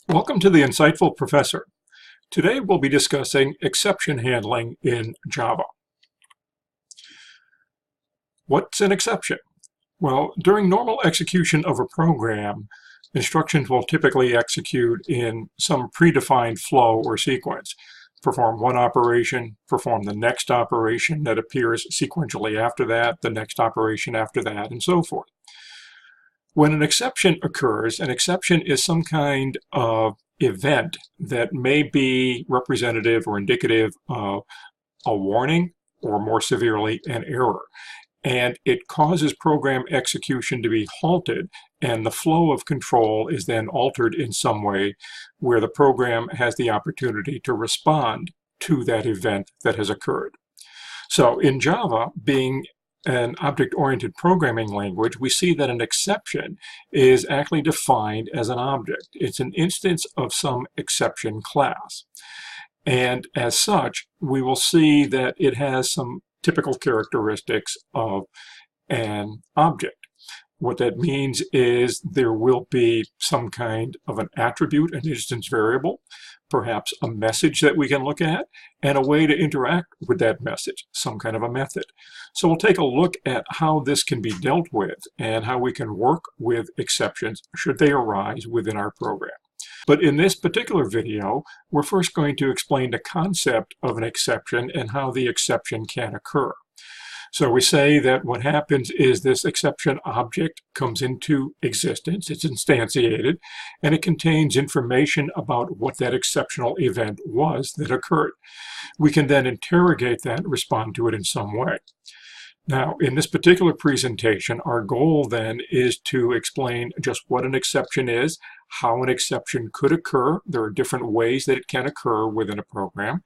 Welcome to the Insightful Professor. Today we'll be discussing exception handling in Java. What's an exception? Well, during normal execution of a program, instructions will typically execute in some predefined flow or sequence. Perform one operation, perform the next operation that appears sequentially after that, the next operation after that, and so forth. When an exception occurs, an exception is some kind of event that may be representative or indicative of a warning or, more severely, an error. And it causes program execution to be halted, and the flow of control is then altered in some way where the program has the opportunity to respond to that event that has occurred. So in Java, being an object-oriented programming language, we see that an exception is actually defined as an object. It's an instance of some exception class. And as such, we will see that it has some typical characteristics of an object. What that means is there will be some kind of an attribute, an instance variable, perhaps a message that we can look at, and a way to interact with that message, some kind of a method. So we'll take a look at how this can be dealt with and how we can work with exceptions should they arise within our program. But in this particular video, we're first going to explain the concept of an exception and how the exception can occur. So we say that what happens is this exception object comes into existence, it's instantiated, and it contains information about what that exceptional event was that occurred. We can then interrogate that and respond to it in some way. Now, in this particular presentation, our goal then is to explain just what an exception is, how an exception could occur. There are different ways that it can occur within a program.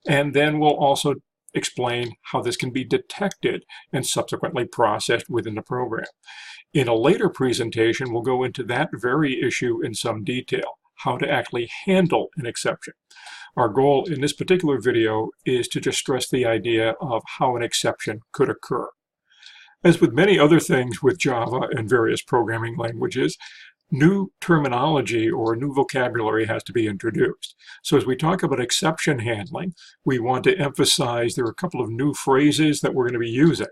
And then we'll also explain how this can be detected and subsequently processed within the program. In a later presentation, we'll go into that very issue in some detail, how to actually handle an exception. Our goal in this particular video is to just stress the idea of how an exception could occur. As with many other things with Java and various programming languages, new terminology or new vocabulary has to be introduced. So as we talk about exception handling, we want to emphasize there are a couple of new phrases that we're going to be using.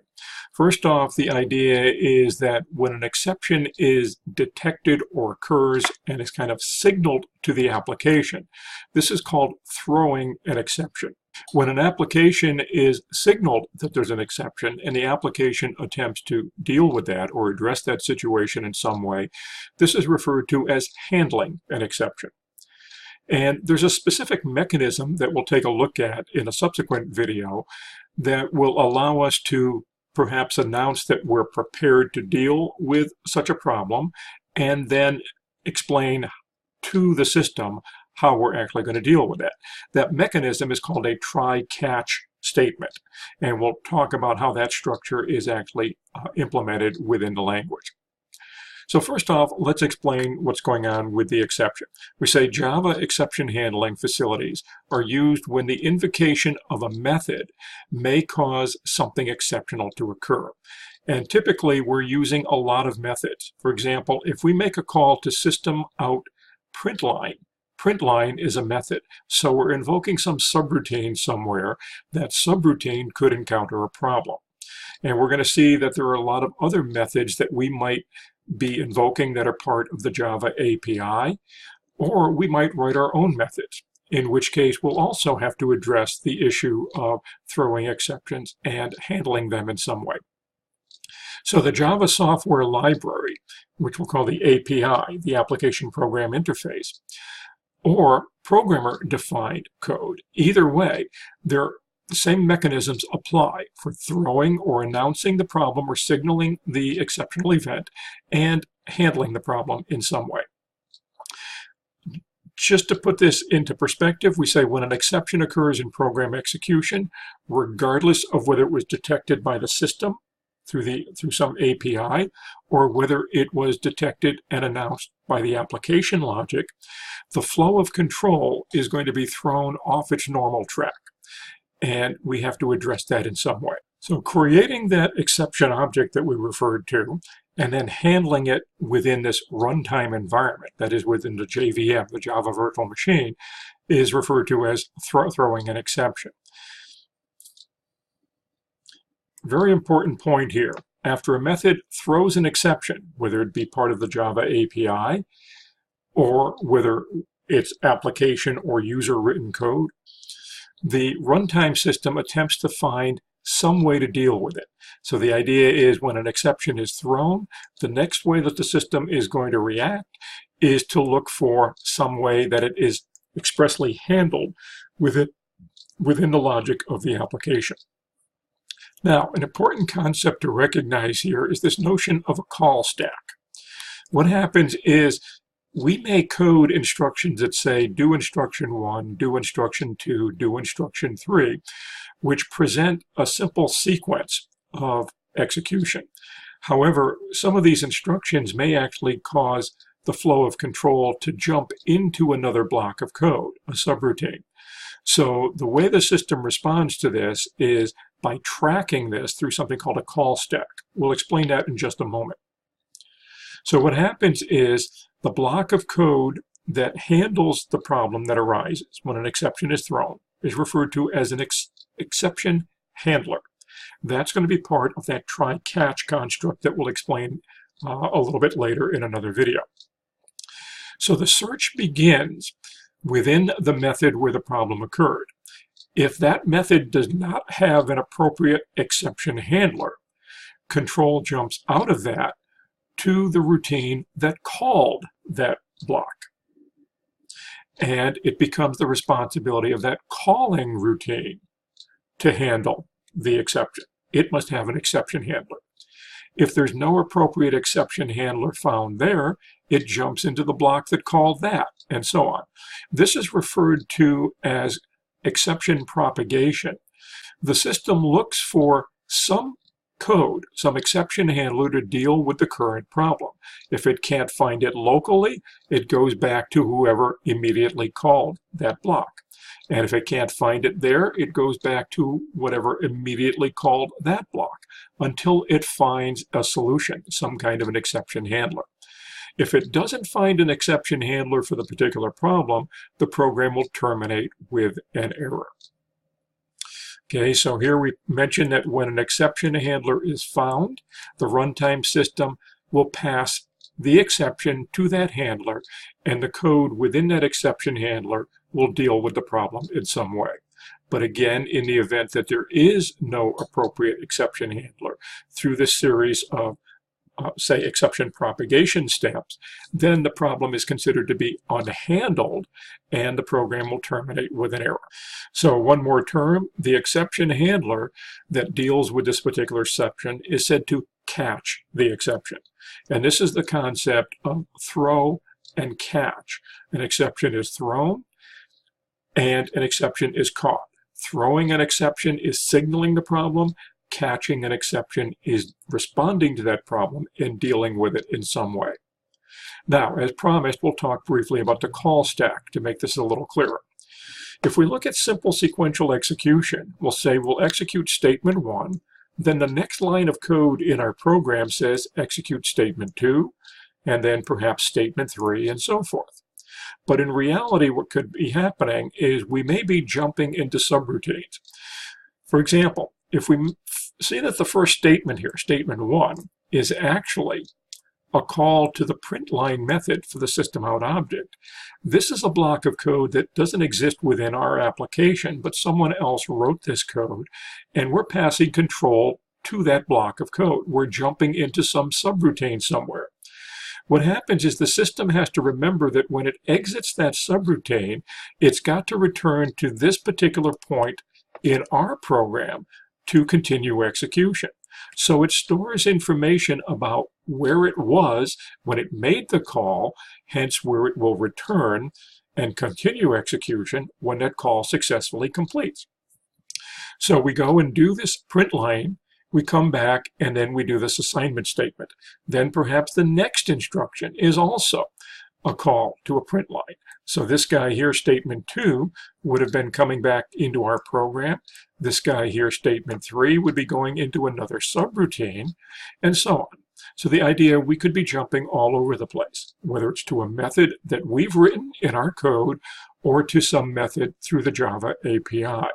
First off, the idea is that when an exception is detected or occurs and is kind of signaled to the application, this is called throwing an exception. When an application is signaled that there's an exception and the application attempts to deal with that or address that situation in some way, this is referred to as handling an exception. And there's a specific mechanism that we'll take a look at in a subsequent video that will allow us to perhaps announce that we're prepared to deal with such a problem and then explain to the system how we're actually going to deal with that. That mechanism is called a try-catch statement, and we'll talk about how that structure is actually implemented within the language. So first off, let's explain what's going on with the exception. We say Java exception handling facilities are used when the invocation of a method may cause something exceptional to occur. And typically we're using a lot of methods. For example, if we make a call to system out println, println is a method. So we're invoking some subroutine somewhere. That subroutine could encounter a problem. And we're going to see that there are a lot of other methods that we might be invoking that are part of the Java API, or we might write our own methods, in which case we'll also have to address the issue of throwing exceptions and handling them in some way. So the Java software library, which we'll call the API, the Application Program Interface, or programmer-defined code, either way, the same mechanisms apply for throwing or announcing the problem or signaling the exceptional event and handling the problem in some way. Just to put this into perspective, we say when an exception occurs in program execution, regardless of whether it was detected by the system through some API or whether it was detected and announced by the application logic, the flow of control is going to be thrown off its normal track. And we have to address that in some way. So creating that exception object that we referred to and then handling it within this runtime environment, that is within the JVM, the Java Virtual Machine, is referred to as throwing an exception. Very important point here. After a method throws an exception, whether it be part of the Java API or whether it's application or user-written code, the runtime system attempts to find some way to deal with it. So the idea is when an exception is thrown, the next way that the system is going to react is to look for some way that it is expressly handled within the logic of the application. Now, an important concept to recognize here is this notion of a call stack. What happens is we may code instructions that say do instruction 1, do instruction 2, do instruction 3, which present a simple sequence of execution. However, some of these instructions may actually cause the flow of control to jump into another block of code, a subroutine. So the way the system responds to this is by tracking this through something called a call stack. We'll explain that in just a moment. So what happens is the block of code that handles the problem that arises when an exception is thrown is referred to as an exception handler. That's going to be part of that try-catch construct that we'll explain a little bit later in another video. So the search begins within the method where the problem occurred. If that method does not have an appropriate exception handler, control jumps out of that to the routine that called that block. And it becomes the responsibility of that calling routine to handle the exception. It must have an exception handler. If there's no appropriate exception handler found there, it jumps into the block that called that, and so on. This is referred to as exception propagation. The system looks for some code, some exception handler to deal with the current problem. If it can't find it locally, it goes back to whoever immediately called that block. And if it can't find it there, it goes back to whatever immediately called that block until it finds a solution, some kind of an exception handler. If it doesn't find an exception handler for the particular problem, the program will terminate with an error. Okay, so here we mentioned that when an exception handler is found, the runtime system will pass the exception to that handler, and the code within that exception handler will deal with the problem in some way. But again, in the event that there is no appropriate exception handler through this series of say exception propagation steps, then the problem is considered to be unhandled and the program will terminate with an error. So one more term, the exception handler that deals with this particular exception is said to catch the exception. And this is the concept of throw and catch. An exception is thrown and an exception is caught. Throwing an exception is signaling the problem. Catching an exception is responding to that problem and dealing with it in some way. Now, as promised, we'll talk briefly about the call stack to make this a little clearer. If we look at simple sequential execution, we'll say we'll execute statement 1, then the next line of code in our program says execute statement 2, and then perhaps statement 3, and so forth. But in reality, what could be happening is we may be jumping into subroutines. For example, if we see that the first statement here, statement 1, is actually a call to the print line method for the system out object, this is a block of code that doesn't exist within our application, but someone else wrote this code, and we're passing control to that block of code. We're jumping into some subroutine somewhere. What happens is the system has to remember that when it exits that subroutine, it's got to return to this particular point in our program to continue execution. So it stores information about where it was when it made the call, hence where it will return and continue execution when that call successfully completes. So we go and do this print line, we come back, and then we do this assignment statement. Then perhaps the next instruction is also a call to a print line. So this guy here, statement 2, would have been coming back into our program. This guy here, statement 3, would be going into another subroutine, and so on. So the idea, we could be jumping all over the place, whether it's to a method that we've written in our code or to some method through the Java API.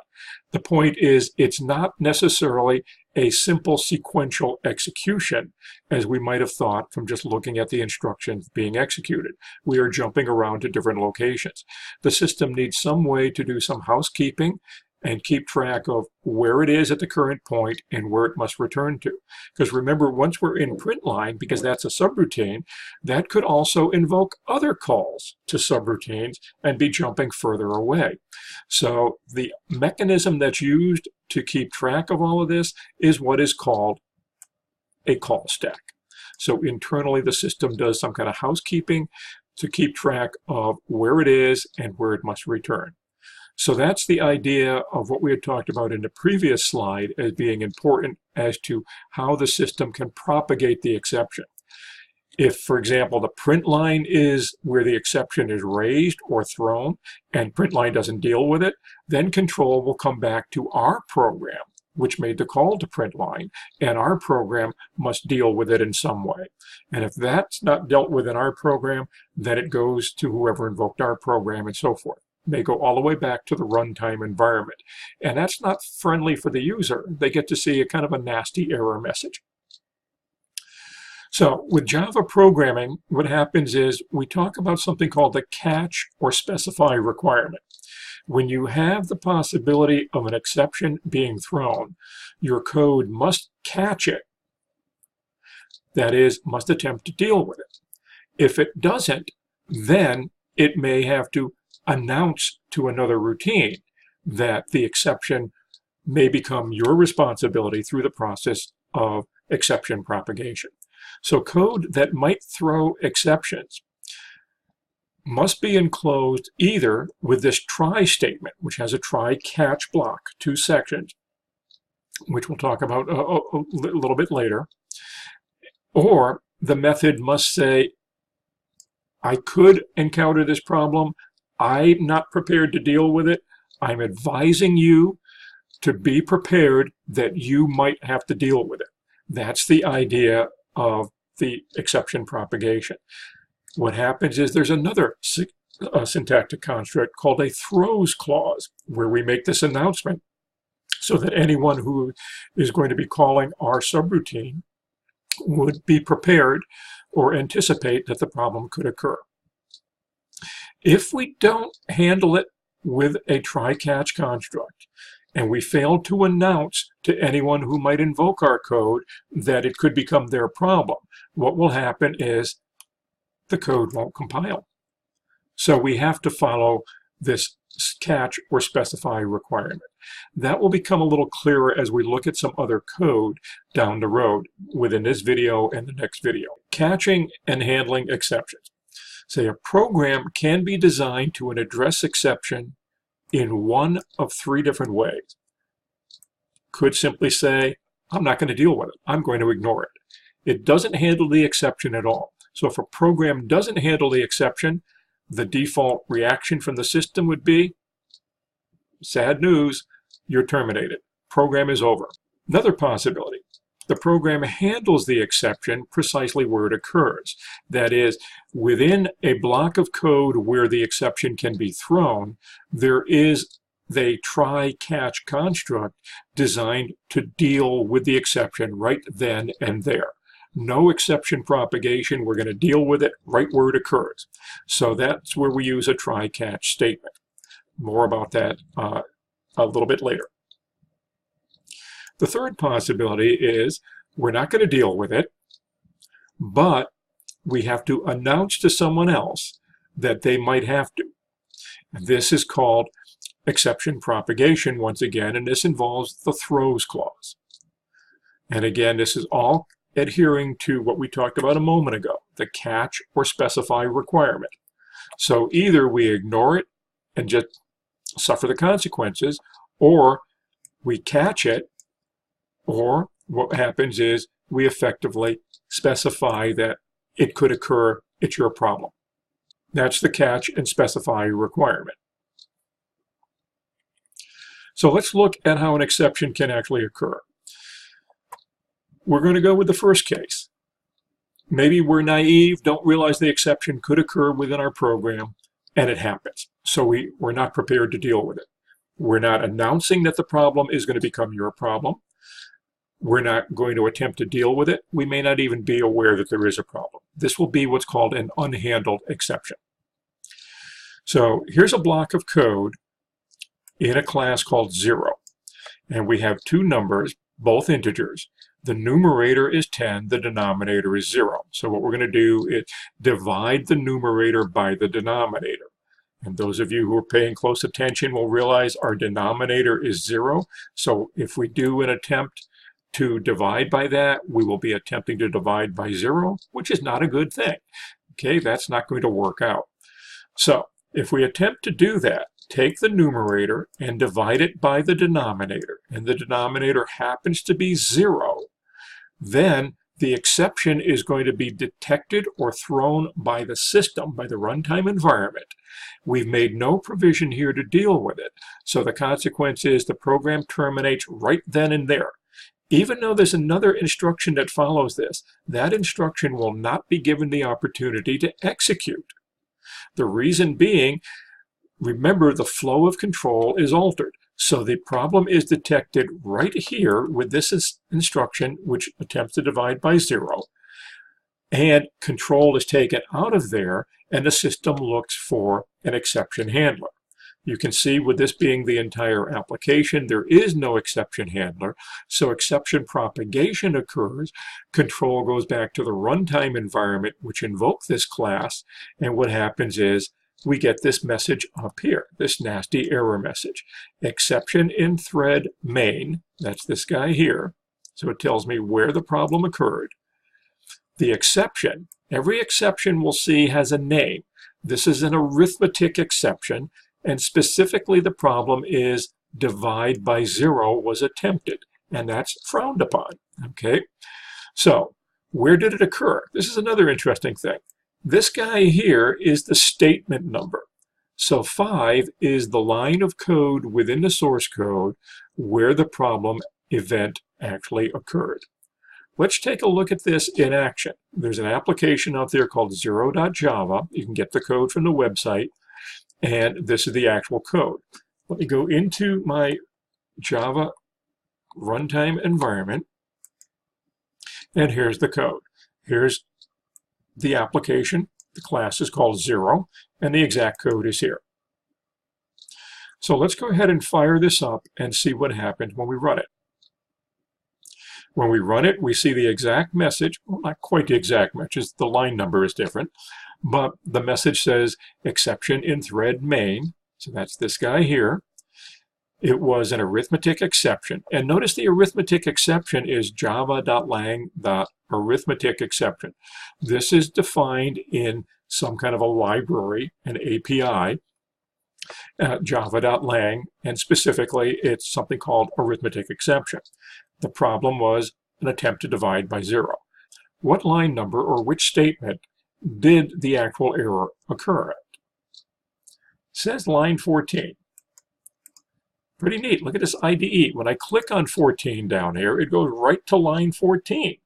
The point is, it's not necessarily a simple sequential execution as we might have thought from just looking at the instructions being executed. We are jumping around to different locations. The system needs some way to do some housekeeping and keep track of where it is at the current point and where it must return to. Because remember, once we're in print line, because that's a subroutine, that could also invoke other calls to subroutines and be jumping further away. So the mechanism that's used to keep track of all of this is what is called a call stack. So internally, the system does some kind of housekeeping to keep track of where it is and where it must return. So that's the idea of what we had talked about in the previous slide as being important as to how the system can propagate the exception. If, for example, the print line is where the exception is raised or thrown and print line doesn't deal with it, then control will come back to our program, which made the call to print line, and our program must deal with it in some way. And if that's not dealt with in our program, then it goes to whoever invoked our program and so forth. They go all the way back to the runtime environment. And that's not friendly for the user. They get to see a kind of a nasty error message. So with Java programming, what happens is we talk about something called the catch or specify requirement. When you have the possibility of an exception being thrown, your code must catch it. That is, must attempt to deal with it. If it doesn't, then it may have to announce to another routine that the exception may become your responsibility through the process of exception propagation. So code that might throw exceptions must be enclosed either with this try statement, which has a try catch block, 2 sections, which we'll talk about a little bit later, or the method must say, I could encounter this problem. I'm not prepared to deal with it. I'm advising you to be prepared that you might have to deal with it. That's the idea of the exception propagation. What happens is there's another syntactic construct called a throws clause, where we make this announcement so that anyone who is going to be calling our subroutine would be prepared or anticipate that the problem could occur. If we don't handle it with a try-catch construct, and we fail to announce to anyone who might invoke our code that it could become their problem, what will happen is the code won't compile. So we have to follow this catch or specify requirement. That will become a little clearer as we look at some other code down the road within this video and the next video. Catching and handling exceptions. Say a program can be designed to address exception in one of 3 different ways. Could simply say, I'm not going to deal with it. I'm going to ignore it. It doesn't handle the exception at all. So if a program doesn't handle the exception, the default reaction from the system would be, sad news, you're terminated. Program is over. Another possibility, the program handles the exception precisely where it occurs. That is, within a block of code where the exception can be thrown, there is the try-catch construct designed to deal with the exception right then and there. No exception propagation. We're going to deal with it right where it occurs. So that's where we use a try-catch statement. More about that a little bit later. The third possibility is we're not going to deal with it, but we have to announce to someone else that they might have to. This is called exception propagation once again, and this involves the throws clause. And again, this is all adhering to what we talked about a moment ago, the catch or specify requirement. So either we ignore it and just suffer the consequences, or we catch it, or what happens is we effectively specify that it could occur, it's your problem. That's the catch and specify requirement. So let's look at how an exception can actually occur. We're going to go with the first case. Maybe we're naive, don't realize the exception could occur within our program, and it happens. So we're not prepared to deal with it. We're not announcing that the problem is going to become your problem. We're not going to attempt to deal with it. We may not even be aware that there is a problem. This will be what's called an unhandled exception. So here's a block of code in a class called 0. And we have two numbers, both integers. The numerator is 10, the denominator is 0. So what we're going to do is divide the numerator by the denominator. And those of you who are paying close attention will realize our denominator is 0. So if we do an attempt to divide by that, we will be attempting to divide by 0, which is not a good thing. Okay, that's not going to work out. So if we attempt to do that, take the numerator and divide it by the denominator, and the denominator happens to be 0, then the exception is going to be detected or thrown by the system, by the runtime environment. We've made no provision here to deal with it, so the consequence is the program terminates right then and there. Even though there's another instruction that follows this, that instruction will not be given the opportunity to execute. The reason being, remember, the flow of control is altered. So the problem is detected right here with this instruction, which attempts to divide by 0. And control is taken out of there, and the system looks for an exception handler. You can see with this being the entire application, there is no exception handler. So exception propagation occurs. Control goes back to the runtime environment, which invokes this class. And what happens is we get this message up here, this nasty error message. Exception in thread main, that's this guy here. So it tells me where the problem occurred. The exception, every exception we'll see has a name. This is an arithmetic exception, and specifically the problem is divide by 0 was attempted, and that's frowned upon, okay? So where did it occur? This is another interesting thing. This guy here is the statement number. So 5 is the line of code within the source code where the problem event actually occurred. Let's take a look at this in action. There's an application out there called 0.java. You can get the code from the website, and this is the actual code. Let me go into my Java runtime environment, and here's the code. Here's the application. The class is called 0, and the exact code is here. So let's go ahead and fire this up and see what happens when we run it. When we run it, we see the exact message. Well, not quite the exact message. The line number is different. But the message says exception in thread main. So that's this guy here. It was an arithmetic exception. And notice the arithmetic exception is java.lang.arithmetic exception. This is defined in some kind of a library, an API, java.lang, and specifically it's something called arithmetic exception. The problem was an attempt to divide by 0. What line number or which statement did the actual error occur at? It says line 14. Pretty neat. Look at this IDE. When I click on 14 down here, it goes right to line 14.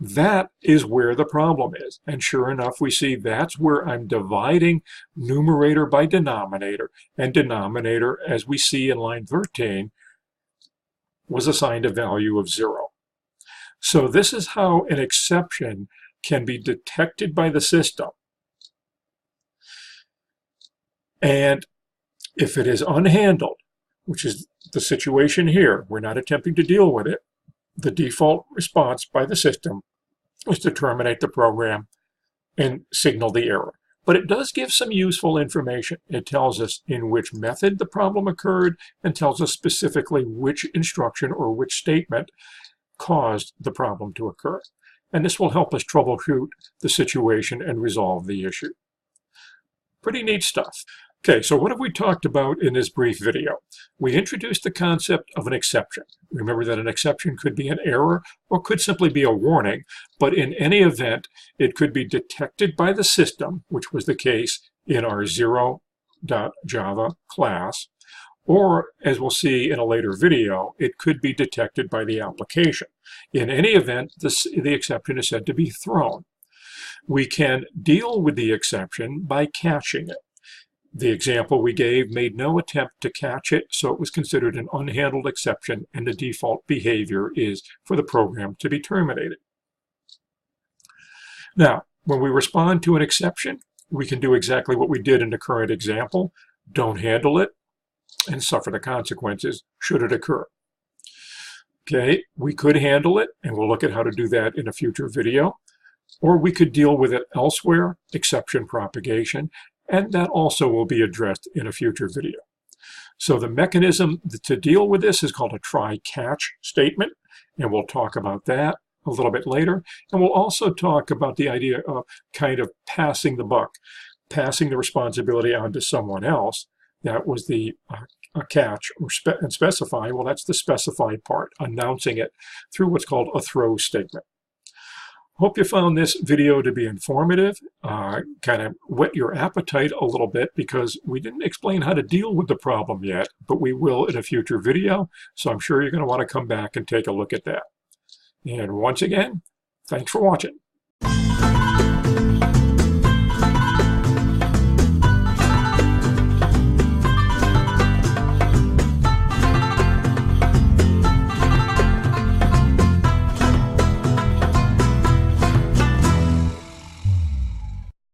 That is where the problem is. And sure enough, we see that's where I'm dividing numerator by denominator. And denominator, as we see in line 13, was assigned a value of 0. So this is how an exception can be detected by the system. And if it is unhandled, which is the situation here, we're not attempting to deal with it, the default response by the system is to terminate the program and signal the error. But it does give some useful information. It tells us in which method the problem occurred and tells us specifically which instruction or which statement caused the problem to occur. And this will help us troubleshoot the situation and resolve the issue. Pretty neat stuff. Okay, so what have we talked about in this brief video? We introduced the concept of an exception. Remember that an exception could be an error or could simply be a warning, but in any event, it could be detected by the system, which was the case in our 0.java class, or, as we'll see in a later video, it could be detected by the application. In any event, the exception is said to be thrown. We can deal with the exception by catching it. The example we gave made no attempt to catch it, so it was considered an unhandled exception, and the default behavior is for the program to be terminated. Now, when we respond to an exception, we can do exactly what we did in the current example. Don't handle it and suffer the consequences should it occur. Okay, we could handle it, and we'll look at how to do that in a future video. Or we could deal with it elsewhere, exception propagation, and that also will be addressed in a future video. So the mechanism to deal with this is called a try-catch statement, and we'll talk about that a little bit later. And we'll also talk about the idea of kind of passing the buck, passing the responsibility on to someone else. That was the catch or and specify. Well, that's the specified part, announcing it through what's called a throw statement. Hope you found this video to be informative, kind of whet your appetite a little bit, because we didn't explain how to deal with the problem yet, but we will in a future video. So I'm sure you're going to want to come back and take a look at that. And once again, thanks for watching.